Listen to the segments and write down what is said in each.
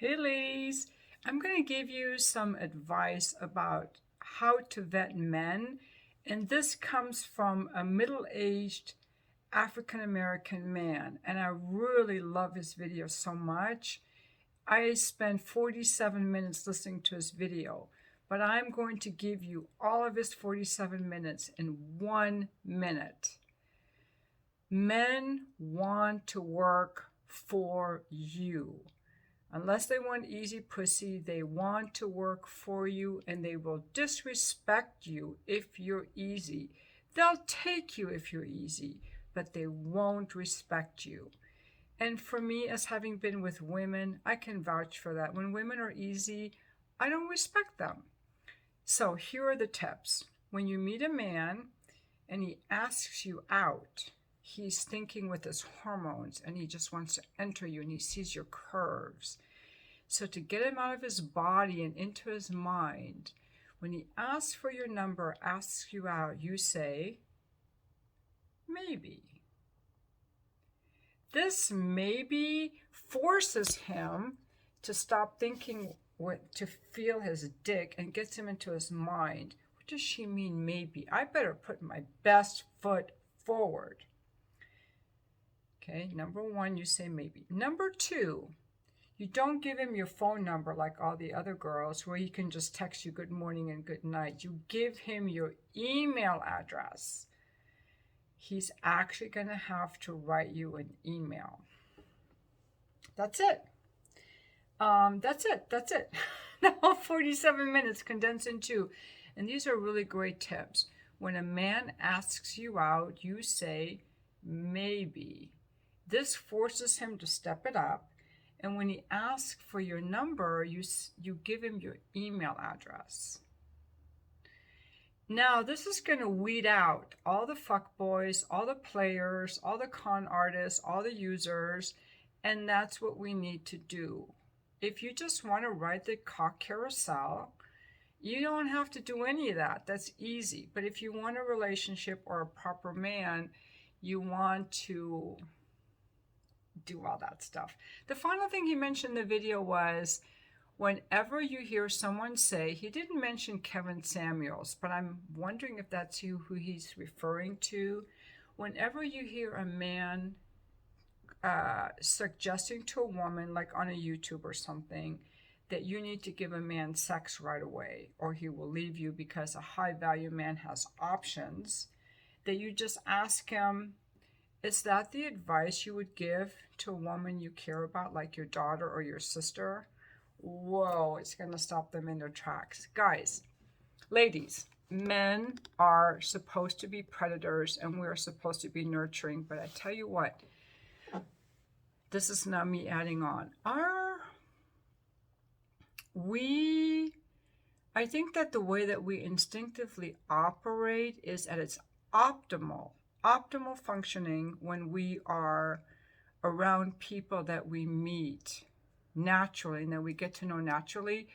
Hey ladies, I'm going to give you some advice about how to vet men, and this comes from a middle-aged African American man, and I really love his video so much. I spent 47 minutes listening to his video, but I'm going to give you all of his 47 minutes in 1 minute. Men want to work for you. Unless they want easy pussy, they want to work for you, and they will disrespect you if you're easy. They'll take you if you're easy, but they won't respect you. And for me, as having been with women, I can vouch for that. When women are easy, I don't respect them. So here are the tips. When you meet a man and he asks you out, he's thinking with his hormones and he just wants to enter you and he sees your curves. So to get him out of his body and into his mind, when he asks for your number, asks you out, you say, maybe. This maybe forces him to stop thinking, to feel his dick, and gets him into his mind. What does she mean, maybe? I better put my best foot forward. Okay, number one, you say maybe. Number two, you don't give him your phone number like all the other girls where he can just text you good morning and good night. You give him your email address. He's actually going to have to write you an email. That's it. That's it. Now 47 minutes condensed in two. And these are really great tips. When a man asks you out, you say, maybe. This forces him to step it up. And when he asks for your number, you give him your email address. Now, this is going to weed out all the fuckboys, all the players, all the con artists, all the users, and that's what we need to do. If you just want to ride the cock carousel, you don't have to do any of that. That's easy. But if you want a relationship or a proper man, you want to do all that stuff. The final thing he mentioned in the video was, whenever you hear someone say, he didn't mention Kevin Samuels, but I'm wondering if that's who he's referring to. Whenever you hear a man suggesting to a woman, like on a YouTube or something, that you need to give a man sex right away, or he will leave you because a high value man has options, that you just ask him, is that the advice you would give to a woman you care about, like your daughter or your sister? Whoa, it's going to stop them in their tracks. Guys, ladies, men are supposed to be predators and we're supposed to be nurturing. But I tell you what, this is not me adding on. I think that the way that we instinctively operate is at its optimal functioning when we are around people that we meet naturally and that we get to know naturally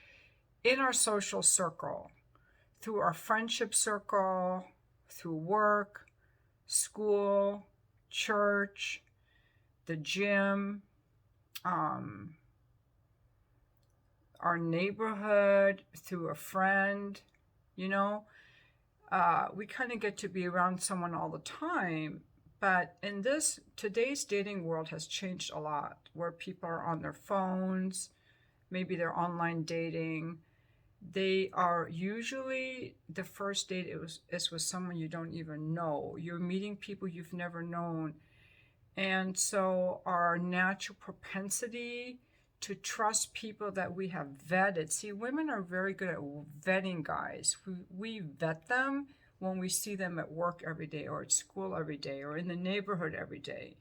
in our social circle, through our friendship circle, through work, school, church, the gym, our neighborhood, through a friend, you know. We kind of get to be around someone all the time. But in today's dating world has changed a lot, where people are on their phones, maybe they're online dating. They are usually, the first date is with someone you don't even know. You're meeting people you've never known. And so our natural propensity to trust people that we have vetted. See, women are very good at vetting guys. We vet them when we see them at work every day, or at school every day, or in the neighborhood every day.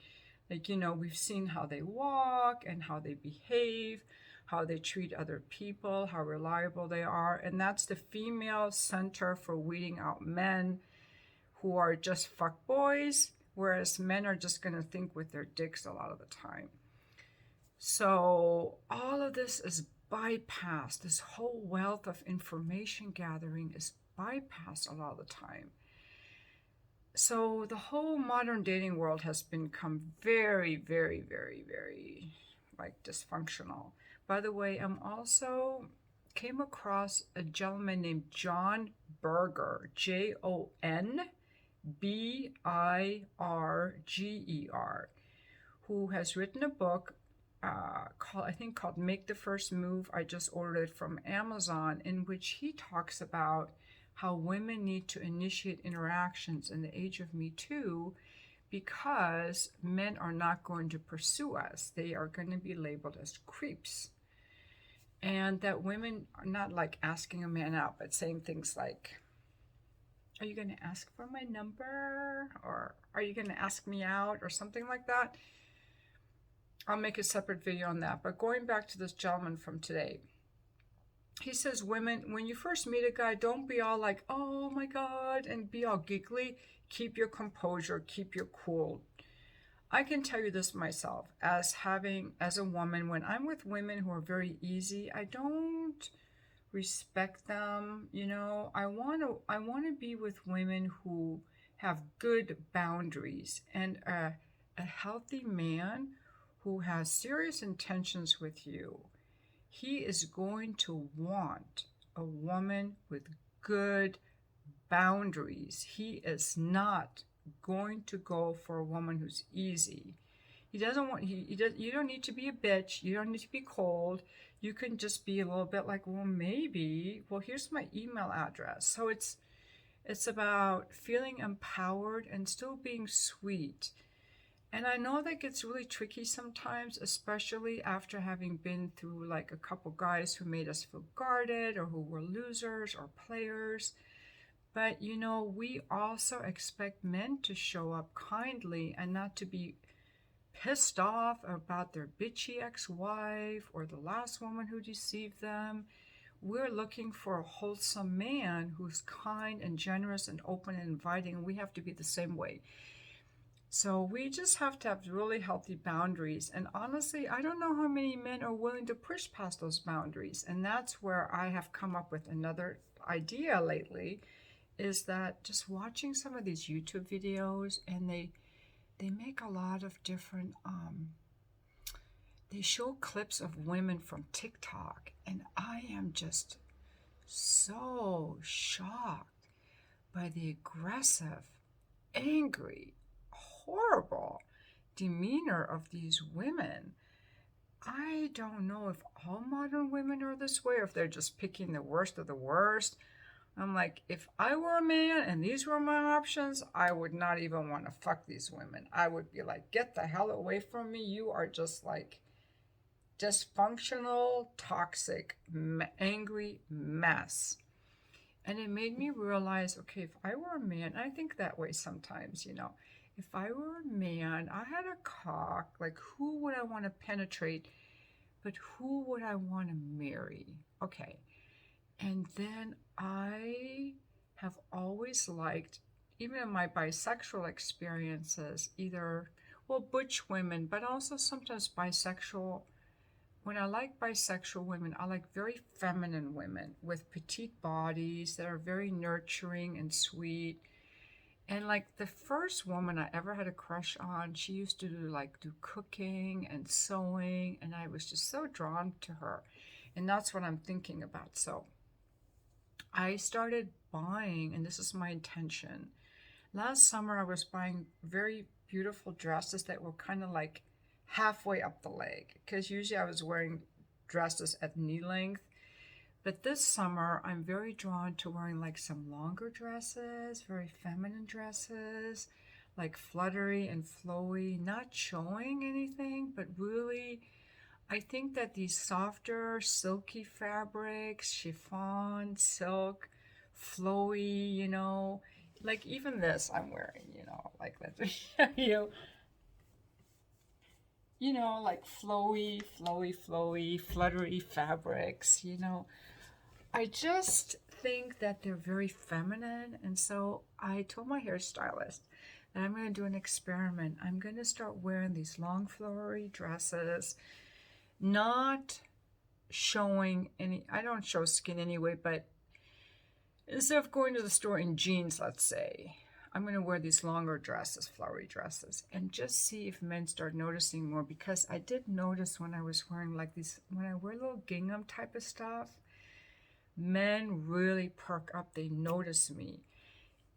Like, you know, we've seen how they walk and how they behave, how they treat other people, how reliable they are. And that's the female center for weeding out men who are just fuckboys, whereas men are just going to think with their dicks a lot of the time. So all of this is bypassed. This whole wealth of information gathering is bypassed a lot of the time. So the whole modern dating world has become very, very, very, very like dysfunctional. By the way, I'm also came across a gentleman named John Berger, JonBirger, who has written a book called Make the First Move. I just ordered it from Amazon, in which he talks about how women need to initiate interactions in the age of Me Too, because men are not going to pursue us. They are going to be labeled as creeps. And that women are not like asking a man out, but saying things like, are you going to ask for my number? Or are you going to ask me out? Or something like that. I'll make a separate video on that. But going back to this gentleman from today, he says, women, when you first meet a guy, don't be all like, oh my God, and be all giggly. Keep your composure, keep your cool. I can tell you this myself, as a woman, when I'm with women who are very easy, I don't respect them. You know, I want to be with women who have good boundaries, and a healthy man who has serious intentions with you. He is going to want a woman with good boundaries. He is not going to go for a woman who's easy. He doesn't want, he does, you don't need to be a bitch. You don't need to be cold. You can just be a little bit like, well, maybe, well, here's my email address. So it's about feeling empowered and still being sweet. And I know that gets really tricky sometimes, especially after having been through like a couple guys who made us feel guarded, or who were losers or players. But, you know, we also expect men to show up kindly and not to be pissed off about their bitchy ex-wife or the last woman who deceived them. We're looking for a wholesome man who's kind and generous and open and inviting, and we have to be the same way. So we just have to have really healthy boundaries. And honestly, I don't know how many men are willing to push past those boundaries. And that's where I have come up with another idea lately, is that just watching some of these YouTube videos, and they make a lot of different, they show clips of women from TikTok, and I am just so shocked by the aggressive, angry, horrible demeanor of these women. I don't know if all modern women are this way, or if they're just picking the worst of the worst. I'm like, if I were a man and these were my options, I would not even want to fuck these women. I would be like, get the hell away from me. You are just like dysfunctional, toxic, angry mess. And it made me realize, okay, if I were a man, I think that way sometimes, you know, if I were a man, I had a cock, like who would I want to penetrate, but who would I want to marry? Okay. And then I have always liked, even in my bisexual experiences, either, well, butch women, but also sometimes bisexual. When I like bisexual women, I like very feminine women with petite bodies that are very nurturing and sweet. And like the first woman I ever had a crush on, she used to do cooking and sewing, and I was just so drawn to her. And that's what I'm thinking about. So I started buying, and this is my intention. Last summer, I was buying very beautiful dresses that were kind of like halfway up the leg, because usually I was wearing dresses at knee length. But this summer, I'm very drawn to wearing like some longer dresses, very feminine dresses, like fluttery and flowy, not showing anything, but really, I think that these softer, silky fabrics, chiffon, silk, flowy, you know, like even this I'm wearing, you know, like let's show you know, like flowy, fluttery fabrics, you know. I just think that they're very feminine, and so I told my hairstylist that I'm going to do an experiment. I'm going to start wearing these long flowery dresses, not showing any, I don't show skin anyway, but instead of going to the store in jeans, let's say, I'm going to wear these longer dresses, flowery dresses, and just see if men start noticing more, because I did notice when I was wearing like these, when I wear little gingham type of stuff, men really perk up. They notice me.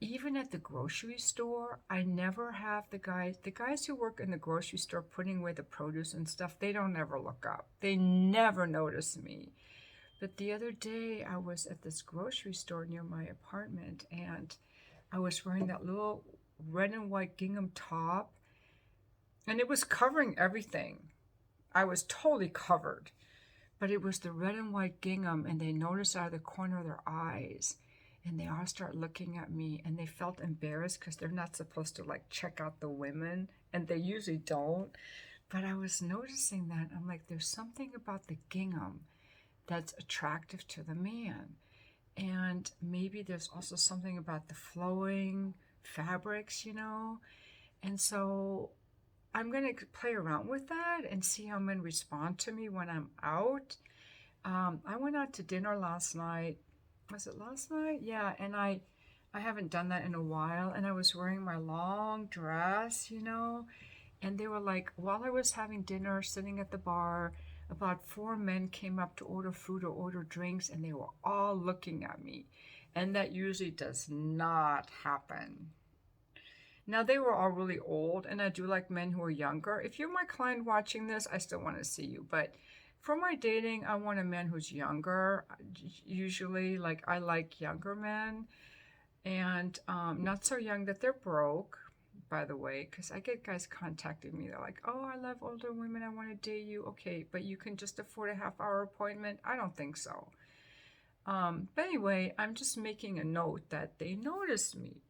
Even at the grocery store, I never have the guys who work in the grocery store putting away the produce and stuff, they don't ever look up. They never notice me. But the other day, I was at this grocery store near my apartment, and I was wearing that little red and white gingham top, and it was covering everything. I was totally covered, but it was the red and white gingham, and they noticed out of the corner of their eyes, and they all start looking at me, and they felt embarrassed because they're not supposed to like check out the women, and they usually don't. But I was noticing that. I'm like, there's something about the gingham that's attractive to the man. And maybe there's also something about the flowing fabrics, And so I'm going to play around with that and see how men respond to me when I'm out. I went out to dinner last night. Was it last night? Yeah, and I haven't done that in a while. And I was wearing my long dress, And they were like, while I was having dinner, sitting at the bar, about 4 men came up to order food or order drinks, and they were all looking at me. And that usually does not happen. Now, they were all really old, and I do like men who are younger. If you're my client watching this, I still want to see you. But for my dating, I want a man who's younger. Usually, like, I like younger men, and not so young that they're broke, by the way, because I get guys contacting me. They're like, oh, I love older women. I want to date you. Okay, but you can just afford a half-hour appointment? I don't think so. But anyway, I'm just making a note that they noticed me.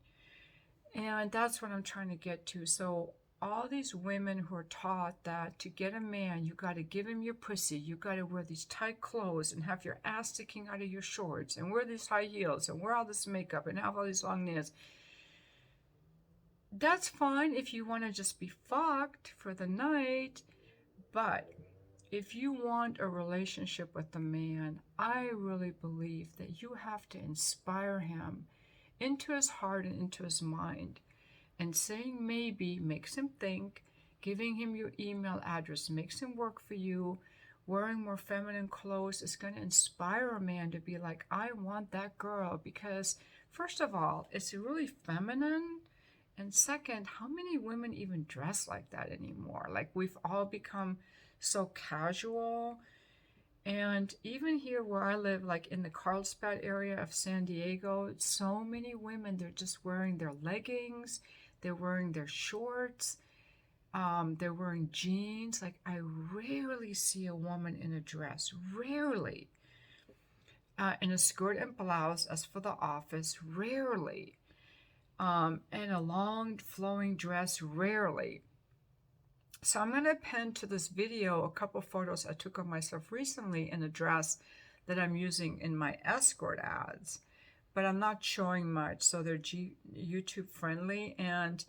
And that's what I'm trying to get to. So all these women who are taught that to get a man, you got to give him your pussy. You got to wear these tight clothes and have your ass sticking out of your shorts and wear these high heels and wear all this makeup and have all these long nails. That's fine if you want to just be fucked for the night, but if you want a relationship with a man, I really believe that you have to inspire him into his heart and into his mind. And saying maybe makes him think, giving him your email address makes him work for you, wearing more feminine clothes is going to inspire a man to be like, I want that girl, because first of all, it's really feminine. And second, how many women even dress like that anymore? Like, we've all become so casual. And even here where I live, like in the Carlsbad area of San Diego, so many women, they're just wearing their leggings, they're wearing their shorts, they're wearing jeans. Like, I rarely see a woman in a dress, rarely. In a skirt and blouse, as for the office, rarely. And a long flowing dress, rarely. So I'm going to append to this video a couple photos I took of myself recently in a dress that I'm using in my escort ads, but I'm not showing much, so they're YouTube friendly, and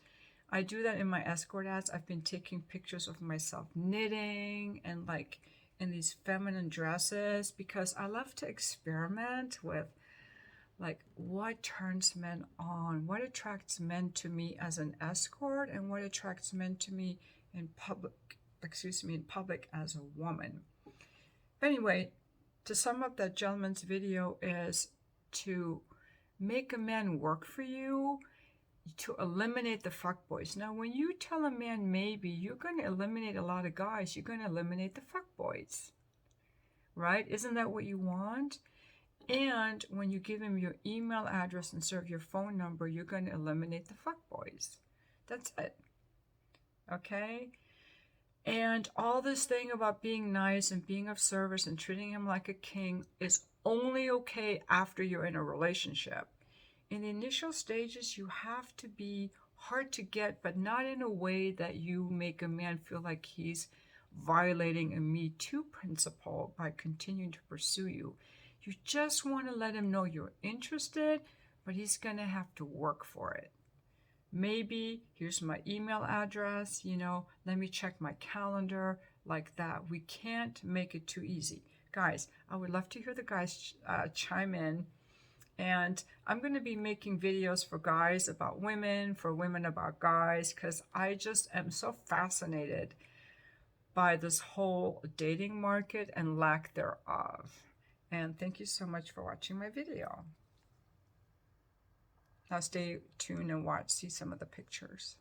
I do that in my escort ads. I've been taking pictures of myself knitting and like in these feminine dresses because I love to experiment with like what turns men on, what attracts men to me as an escort, and what attracts men to me in public as a woman. But anyway, to sum up that gentleman's video is to make a man work for you, to eliminate the fuckboys. Now, when you tell a man maybe, you're going to eliminate a lot of guys. You're going to eliminate the fuckboys, right? Isn't that what you want? And when you give him your email address and serve your phone number, you're going to eliminate the fuckboys. That's it. Okay? And all this thing about being nice and being of service and treating him like a king is only okay after you're in a relationship. In the initial stages, you have to be hard to get, but not in a way that you make a man feel like he's violating a Me Too principle by continuing to pursue you. You just want to let him know you're interested, but he's going to have to work for it. Maybe, here's my email address, let me check my calendar, like that. We can't make it too easy. Guys, I would love to hear the guys chime in And I'm going to be making videos for guys about women, for women about guys, because I just am so fascinated by this whole dating market and lack thereof. And thank you so much for watching my video. Now stay tuned and see some of the pictures.